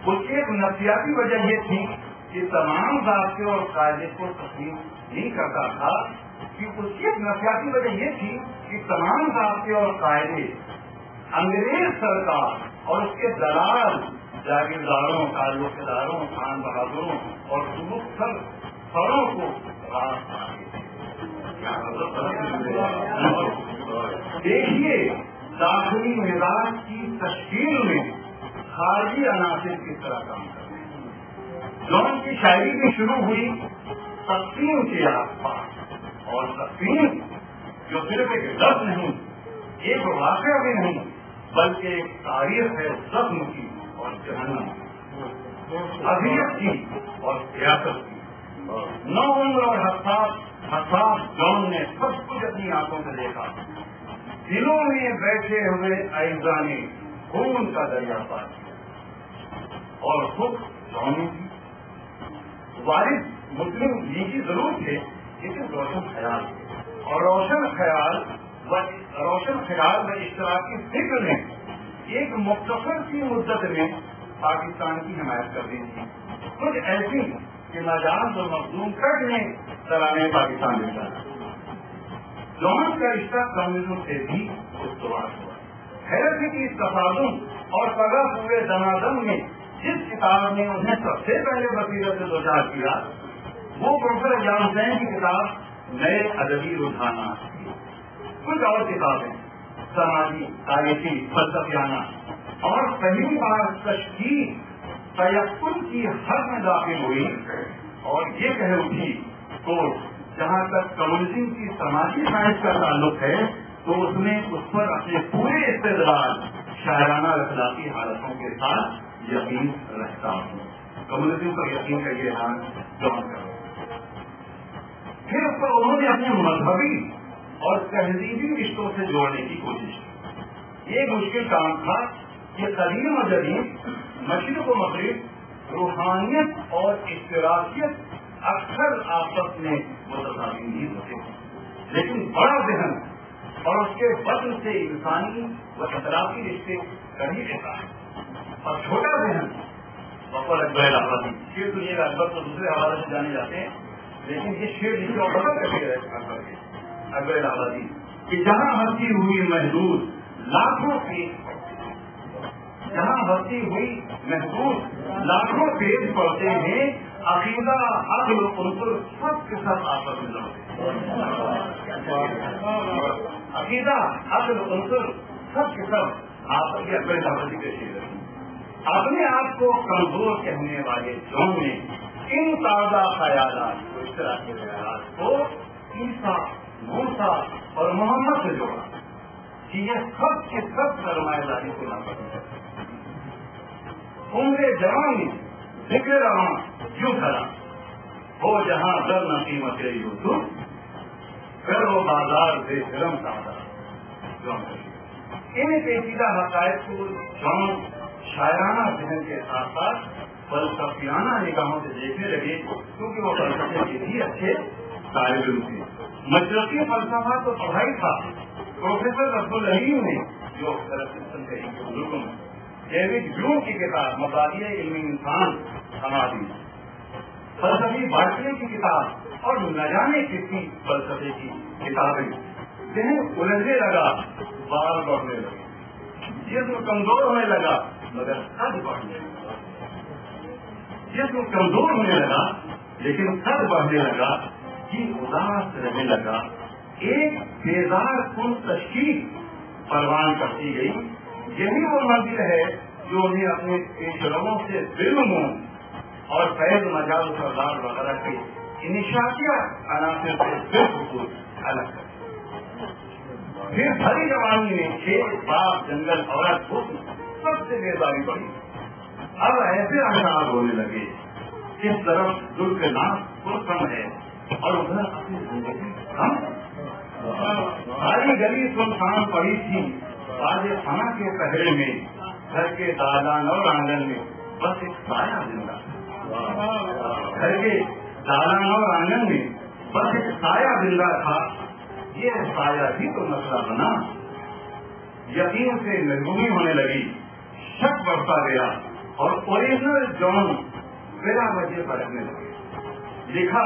اس کی ایک نفسیاتی وجہ یہ تھی کہ تمام ضابطے اور قاعدے کو تسلیم نہیں کرتا تھا، کہ اس کی ایک نفسیاتی وجہ یہ تھی کہ تمام ضابطے اور قاعدے انگریز سرکار اور اس کے دلال جاگیرداروں، تعلق داروں، خان بہادروں اور سروں کو دیکھیے داخلی مزاج کی تشکیل میں خارجی عناصر کس طرح کام کرتے ہیں. جو ان کی شاعری بھی شروع ہوئی تقسیم کے آس پاس، اور تقسیم جو صرف ایک لفظ نہیں، ایک واقعہ بھی نہیں، بلکہ ایک تاریخ ہے زخم کی اور جہنم کی، اذیت کی اور سیاست کی. نو عمر اور حساس جون نے سب کچھ اپنی آنکھوں سے دیکھا. دلوں میں بیٹھے ہوئے اعزاء نے خون کا دریا پار کیا اور خود جون کی والد مسلم لیگی ضرور تھے، لیکن روشن خیال تھے، اور روشن خیال و اشتراکی فکر نے ایک مختصر سی مدت میں پاکستان کی حمایت کر دی تھی. کچھ ایسی کہ ناجائز اور مظلوم کٹ نے سلانے پاکستان میں ڈالا. جون کا رشتہ کمیونزم سے بھی استوار ہوا. حیرت کی اس تصادم اور پگا پورے دمادم نے جس کتاب نے انہیں سب سے پہلے بصیرت سے دوچار کیا وہ پروفیسر جان حسین کی کتاب نئے ادبی رجحانات. کچھ اور کتابیں سماجی، تاریخی، فلسفیانہ اور پہلی بار تشکیل تیقن کی حد میں داخل ہوئی اور یہ کہہ اٹھی تو جہاں تک کمیونزم کی سماجی سائنس کا تعلق ہے تو اس میں اس پر اپنے پورے استدلال شاعرانہ اخلاقی حالتوں کے ساتھ یقین رکھتا ہوں. کمیونزم پر یقین کا یہ حال جان کرو. پھر اس کو انہوں نے اپنے مذہبی اور تہذیبی رشتوں سے جوڑنے کی کوشش کی. یہ مشکل کام تھا کہ قدیم و جدید، مشرق و مغرب، روحانیت اور اشتراکیت اکثر آپس میں متضادین نہیں ہوتے ہیں، لیکن بڑا ذہن اور اس کے وطن سے انسانی و اخلاقی رشتے کبھی رہتا ہے، اور چھوٹا ذہن بقول اکبر آبادی شیر سنیے گا. اکبر تو دوسرے حوالے سے جانے جاتے ہیں، لیکن یہ شیر جس کو بدل کر کے اکبر آبادی کہ جہاں ہستی ہوئی محدود لاکھوں پیج، جہاں ہستی ہوئی محدود لاکھوں پیج پڑھتے ہیں، عقیدہ عقل عنصر سب کے سب آپس میں لڑتے ہیں. عقیدہ عقل عنصر سب کے سب آپس میں اکبر آبادی کے شیر ہیں. اپنے آپ کو کمزور کہنے والے جون نے ان تازہ خیالات کو، اس طرح کے خیالات کو عیسیٰ، موسیٰ اور محمد سے جوڑا کہ یہ سب کے سب سرمایہ داری کو ناپسند کرتے ہیں. عمر جوان ذکر رواں یوں کرا ہو جہاں در نقیمت یوسف کر وہ بازار سے شرم تازہ. ان پیچیدہ حقائق کو جون شاعرانہ ذہن کے ساتھ ساتھ فلسفیانہ نگاہوں سے دیکھنے لگے، کیونکہ وہ فلسفے کے بھی اچھے طالب علم تھے. مشرقی فلسفہ تو پڑھائی تھا. پروفیسر عبدالرحیم نے جو بزرگوں میں ڈیوڈ ہیوم کی کتاب مبادئ علم انسان سما دی، فلسفی بھارتیہ کی کتاب اور نہ جانے کتنی فلسفے کی کتابیں، ذہن الجھنے لگا، بال بڑھنے لگے، جسم کمزور ہونے لگا مگر قد بڑھنے لگا. جسم کمزور ہونے لگا لیکن قد بڑھنے لگا، جی اداس رہنے لگا. ایک بیدار کن تشکیل پروان کرتی گئی. یہی وہ منزل ہے جو انہیں اپنے پیشرووں سے علموں اور فیض مجال سردار وغیرہ کے انشاءیہ عناصر سے بالکل الگ کرتی. پھر بھری جوانی میں کھیت، باغ، جنگل، عورت، حسن سب سے بیداری بڑھی. اب ایسے اشعار ہونے لگے، اس طرف دل کے نام پرسم ہے اور ادھر اپنی زندگی کم. ساری گلی سنسان پڑی تھی، تاج خانہ کے پہرے میں، گھر کے دالان اور آنگن میں بس ایک سایہ زندہ تھا. گھر کے دالان اور آنگن میں بس ایک سایہ زندہ تھا. یہ سایہ ہی تو مسئلہ بنا. یقین سے محرومی ہونے لگی، شک بڑھتا گیا، اور اوریجنل جان بلا وجہ بھٹکنے لگے. لکھا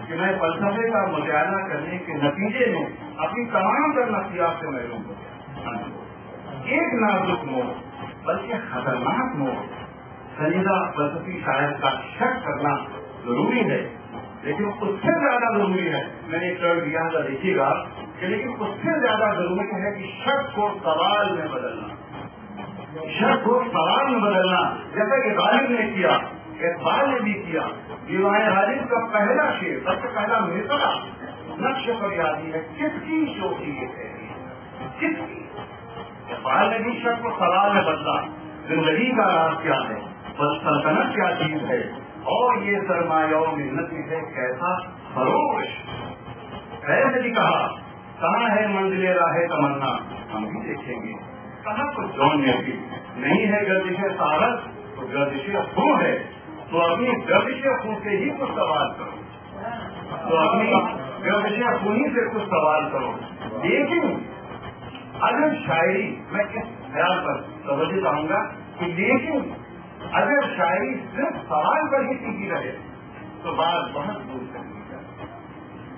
کہ میں فلسفے کا مطالعہ کرنے کے نتیجے میں اپنی تمام تر نفسیات سے محروم ہو گیا. ایک نازک موڑ بلکہ خطرناک موڑ سنجیدہ فلسفی شاعر کا شک کرنا ضروری ہے، لیکن اس سے زیادہ ضروری ہے، میں نے ایک ٹرم دیا تھا دیکھیے گا کہ لیکن اس سے زیادہ ضروری ہے کہ شک کو سوال میں بدلنا. شک کو سوال میں بدلنا جیسا کہ غالب نے کیا، اقبال نے بھی کیا. دیوان غالب کا پہلا شعر، سب سے پہلا مصرع نقش پر یادی ہے، کس کی شوخی یہ ہے، کس کی. اقبال نے بھی شک کو سوال میں بدلا. زندگی کا راز کیا ہے، سلطنت کیا چیز ہے، اور یہ سرمایہ و محنت میں ہے کیسا فروغ. خیر نے بھی کہا کہاں ہے منزل راہ تمنا، ہم بھی دیکھیں گے. کہاں تو جون میں بھی نہیں ہے گردش سارت تو گردش خون ہے، تو اپنی گردش خون سے ہی کچھ سوال کرو، تو اپنی گردش خونی سے کچھ سوال کرو. لیکن اگر شاعری، میں اس خیال پر توجہ چاہوں گا کہ لیکن اگر شاعری صرف سوال پر ہی ٹکی رہے تو بات بہت دور چلی جائے.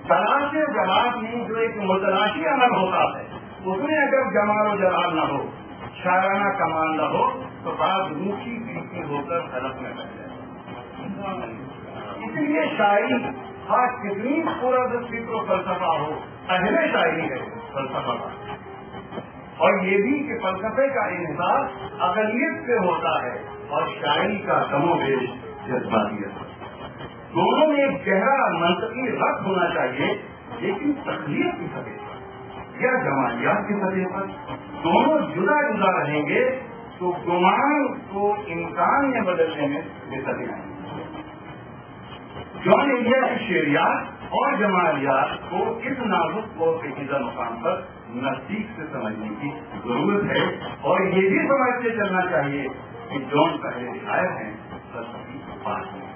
تلاش جواب میں جو ایک متلاشی عمل ہوتا ہے اس میں اگر جمال و جلال نہ ہو، شاعرانہ کمال نہ ہو تو بات روکھی پیچھے ہو کر حلق میں لگ جائے. اسی لیے شاعری خاص کتنی پورا فکر و فلسفہ ہو، پہلے شاعری ہے فلسفہ کا. اور یہ بھی کہ فلسفے کا انحصار اقلیت سے ہوتا ہے اور شاعری کا کم و بیش جذباتیت. دونوں میں ایک گہرا منطقی ربط ہونا چاہیے، لیکن تخلیق کی سطح پر یا جمالیات کی سطح پر دونوں جدا جدا رہیں گے تو گمان کو امکان میں بدلنے میں بہتری آئے. جون انڈیا کی شعریات اور جمالیات کو اس نازک اور پیچیدہ مقام پر نزدیک سے سمجھنے کی ضرورت ہے، اور یہ بھی سمجھتے چلنا چاہیے کہ جون پہلے شاعر ہیں فلسفی بات میں.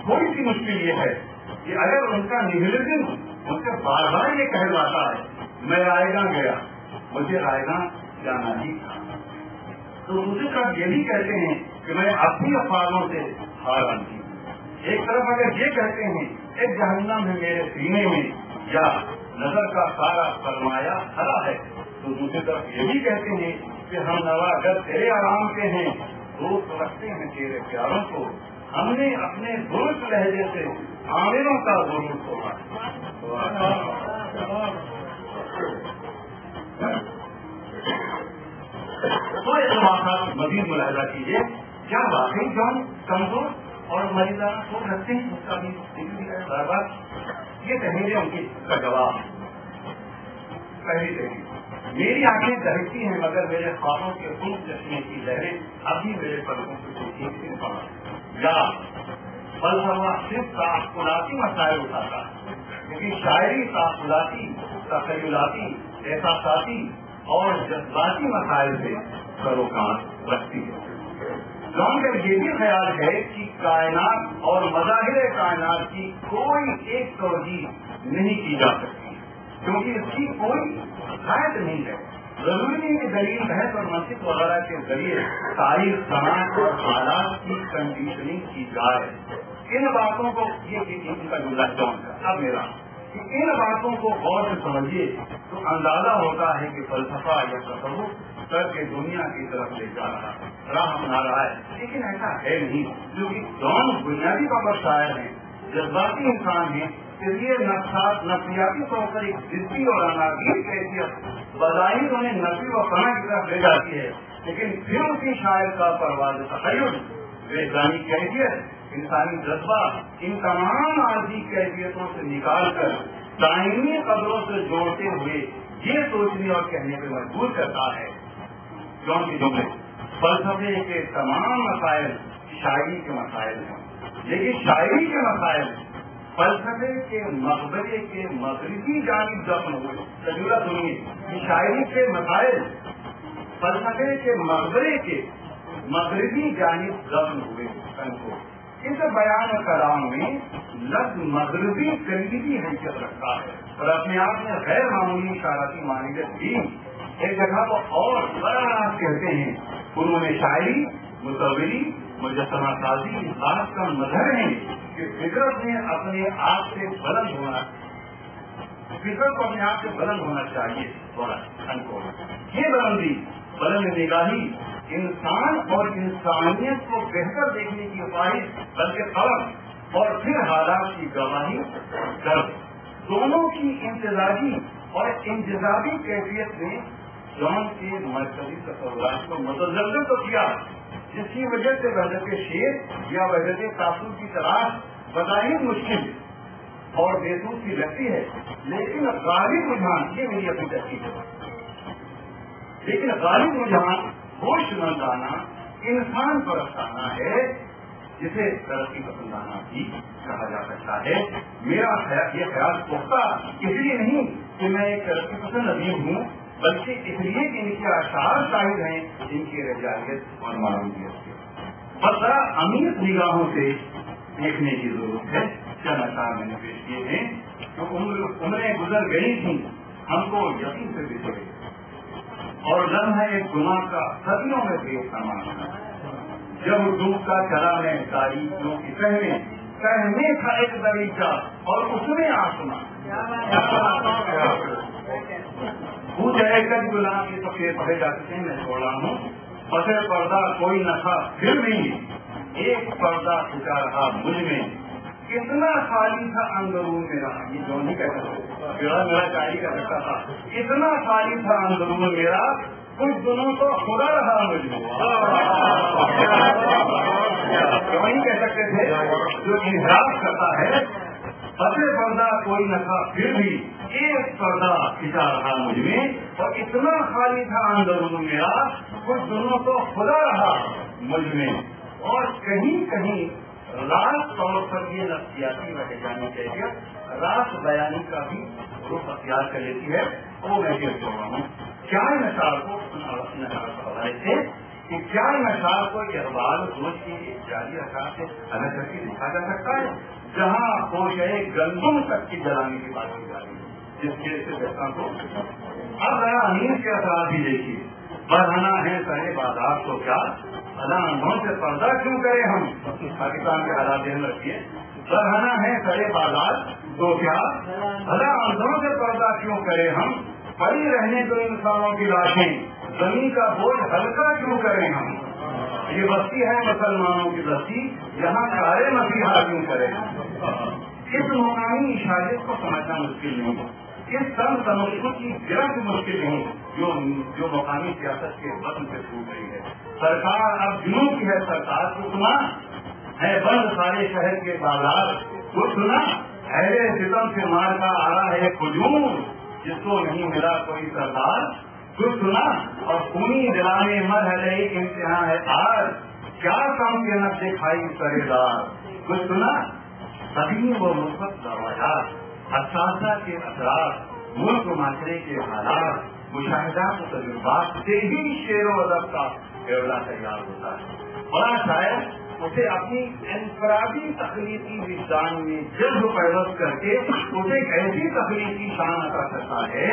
تھوڑی سی مشکل یہ ہے کہ اگر ان کا نہلزم ان سے بار بار یہ کہلواتا ہے میں رائے گاہ گیا، مجھے رائے گاہ جانا ہی تھا، تو دوسری طرف یہ بھی کہتے ہیں کہ میں اپنی افواہوں سے ہار آتی ہوں. ایک طرف اگر یہ کہتے ہیں ایک جہنم ہے میرے سینے میں یا نظر کا سارا سرمایہ کھڑا ہے، تو دوسری طرف یہ بھی کہتے ہیں کہ ہم نوا اگر تیرے آرام کے ہیں، دوست رکھتے ہیں تیرے پیاروں کو، ہم نے اپنے درست لہجے سے عامروں کا ضرور سوچا. تو اس بات مزید ملاحظہ کیجیے، کیا واقعی جان کمزور اور مریضانہ سوچ رکھتے ہیں؟ اس کا بھی بار بار یہ کہیں گے ان کی کا جواب. پہلی تحریر میری آنکھیں دہتی ہیں مگر میرے خوابوں کے خون چشمے کی لہریں ابھی میرے پلکوں سے ٹھیک نہیں پڑا. یا فلسفہ صرف تعقلاتی مسائل اٹھاتا ہے، کیونکہ شاعری تعقلاتی، تخیلاتی، احساساتی اور جذباتی مسائل سے سروکار رکھتی ہے. جون کا یہ بھی خیال ہے کہ کائنات اور مظاہر کائنات کی کوئی ایک توجیہ نہیں کی جا سکتی، کیونکہ اس کی کوئی حقائق نہیں ہے. ضروری نہیں کہ دلیل بحث اور منطق وغیرہ کے ذریعے تاریخ، سماج اور حالات کی کنڈیشننگ کی جائے. ان باتوں کو یہ ان کا جملہ جون کا اب میرا کہ ان باتوں کو غور سے سمجھیے تو اندازہ ہوتا ہے کہ فلسفہ یا تصوف سر کے دنیا کی طرف لے جا رہا ہے، راہ بنا رہا ہے. لیکن ایسا ہے نہیں، کیونکہ جون بنیادی طور پر شاعر ہیں، جذباتی انسان ہیں. اس لیے نفسیاتی طور پر ایک ضدی اور اناگیر کیفیت بظاہر انہیں نفی و فنا کی طرف لے جاتی ہے، لیکن پھر اسی شاعر کا پرواز تخیل، وجدانی کیفیت، انسانی جذبہ ان تمام عارضی کیفیتوں سے نکال کر دائمی قدروں سے جوڑتے ہوئے یہ سوچنے اور کہنے پہ مجبور کرتا ہے. جون کے جملے فلسفے کے تمام مسائل شاعری کے مسائل ہیں، لیکن شاعری کے مسائل فلسفے کے مقبرے کے مغربی جانب دفن ہوئے. تجربہ سنیے کہ شاعری کے مسائل فلسفے کے مقبرے کے مغربی جانب دفن ہوئے. اس بیان کلام میں لفظ مغربی قریبی حیثیت رکھتا ہے اور اپنے آپ میں غیر معمولی اشاراتی معنیت بھی ایک جگہ کو اور بڑا ناز کہتے ہیں. انہوں نے شاعری، مصوری، مجسمہ سازی اس بات کا مظہر ہے کہ فطرت نے اپنے آپ سے بلند ہونا، فطرت کو اپنے آپ سے بلند ہونا چاہیے. یہ بلندی، بلند نگاہی انسان اور انسانیت کو بہتر دیکھنے کی خواہش، بلکہ قلم اور پھر حالات کی گواہی درد، دونوں کی امتزاجی اور انتظامی کیفیت نے جان کے مرکزی تصورات کو متزلزل تو کیا، جس کی وجہ سے وحدت شعر یا وحدت تاثر کی تلاش بظاہر مشکل اور بے سود کی لگتی ہے. لیکن غالب رجحان، یہ میری اپنی تحقیق ہے، لیکن غالب رجحان ہوش مندانہ انسان پرستانہ ہے، جسے ترقی پسندانہ بھی کہا جا سکتا ہے. میرا یہ خیال پختہ اس لیے نہیں کہ میں ایک ترقی پسند ادیب ہوں، بلکہ اس لیے کہ ان کے اشعار شاہد ہیں ان کی رجالیت اور معلومیت کے. بس ذرا امیر نگاہوں سے دیکھنے کی ضرورت ہے. چند اشعار میں نے پیش کیے ہیں جو عمریں گزر گئی تھیں، ہم کو یقین سے بچ گئی، اور لمحہ ایک گناہ کا صدیوں میں بے سامان ہے. جب ڈوبتا چلا میں تاریخوں کی کہنے تھا ایک دریچہ اور اس میں آسمان پوچھ ہے کل گناہ کے سفید پڑھے جا چکے ہیں، میں چھوڑا ہوں. پسے پردہ کوئی نہ تھا پھر بھی ایک پردہ چھٹا رہا مجھ میں، کتنا خالی تھا اندرون میرا. یہ جو نہیں کہتا میرا شاعری کا سکتا تھا، اتنا خالی تھا اندرون میرا، کچھ دنوں تو خدا رہا مجھ میں. کیوں نہیں کہہ سکتے تھے جو احساس کرتا ہے پسے پردہ کوئی نہ تھا پھر بھی ایک پردہ کھچا رہا مجھ میں، اور اتنا خالی تھا اندرون میرا، کچھ دنوں تو خدا رہا مجھ میں. اور کہیں کہیں راست طور پر یہ نفسیاتی و ہجانی کیفیت راست بیانی کا بھی رخ اختیار کر لیتی ہے. وہ میں یہ کہہ رہا ہوں کیا نشار کو حوالے سے کہ کیا نشار کو اقبال سوچ کی ایک جاری اشعار سے الگ کر کے لکھا جا سکتا ہے، جہاں کوشش گندم تک کی جلانے کی بات کی جا رہی ہے، جس کے سے دیکھتا کو. اب ذرا امیر کے اثرات بھی دیکھیے. بڑھانا ہے سرے بازار تو کیا اندھوں سے پردہ کیوں کرے ہم، پاکستان کے حالات ذہن رکھیے. بڑھانا ہے سرے بازار تو کیا اندھوں سے پردہ کیوں کرے ہم، پڑی رہنے تو انسانوں کی لاشیں زمین کا بوجھ ہلکا کیوں کریں ہم. یہ بستی ہے مسلمانوں کی بستی، یہاں سارے مسیحا کیوں کریں ہم. اس مقامی اشاعت کو سمجھنا مشکل نہیں ہے، اس سن تمشق کی گرفت مشکل نہیں جو مقامی سیاست کے وطن سے چھوٹ رہی ہے. سرکار اب جنوب کی ہے، سرکار کو سنا ہے بند سارے شہر کے بازار کو سنا، اہل ستم سے مار کا آ رہا ہے ہجوم، جس کو نہیں ملا کوئی سردار کچھ سنا، اور خونی دلانے مرحلے امتحان ہے آج، کیا کام کے نہ دکھائی سرے دار کچھ سنا. سبھی وہ مثبت روایات، اساتذہ کے اثرات، ملک و معاشرے کے حالات، مشاہدات و تجربات سے ہی شعر و ادب کا کیولا تیار ہوتا ہے. بڑا شاعر اسے اپنی انفرادی تخلیقی وجدان میں جذب پیوست کر کے اسے ایک ایسی تخلیقی شان عطا کرتا ہے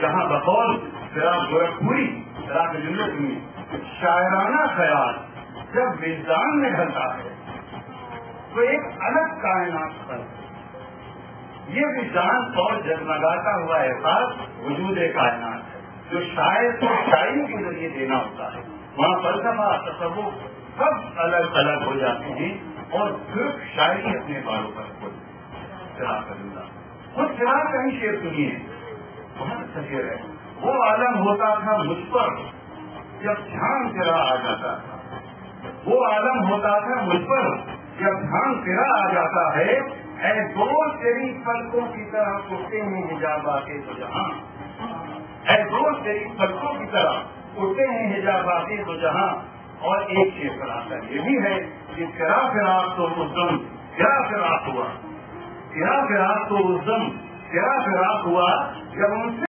جہاں بقول فراق گورکھپوری فراق جملت میں شاعرانہ خیال جب وجدان میں ڈھلتا ہے تو ایک الگ کائنات پر یہ وجدان اور جگمگاتا ہوا احساس وجود کائنات ہے جو شاعر کو شاعری کے ذریعے دینا ہوتا ہے. وہاں فلسفہ تصوف سب الگ الگ ہو جاتے ہیں اور صرف شاعری اپنے بالوں پر خود فراق کرنا. خود فراق کا ہی شعر سنیے، بہت اچھا شعر ہے. وہ عالم ہوتا تھا مجھ پر جب دھیان تیرا آ جاتا تھا، وہ عالم ہوتا تھا مجھ پر جب دھیان تیرا آ جاتا ہے. اے دوست تیری پلکوں کی طرح اٹھتے ہیں حجاب آتے تو جہاں، اے دوست تیری پلکوں کی طرح اٹھتے ہیں حجاب آتے تو جہاں. اور ایک شعر فراق یہ بھی ہے کہ تیرا فراق تو اس دم تیرا فراق ہوا، تیرا فراق تو اس دم تیرا فراق ہوا جب ان سے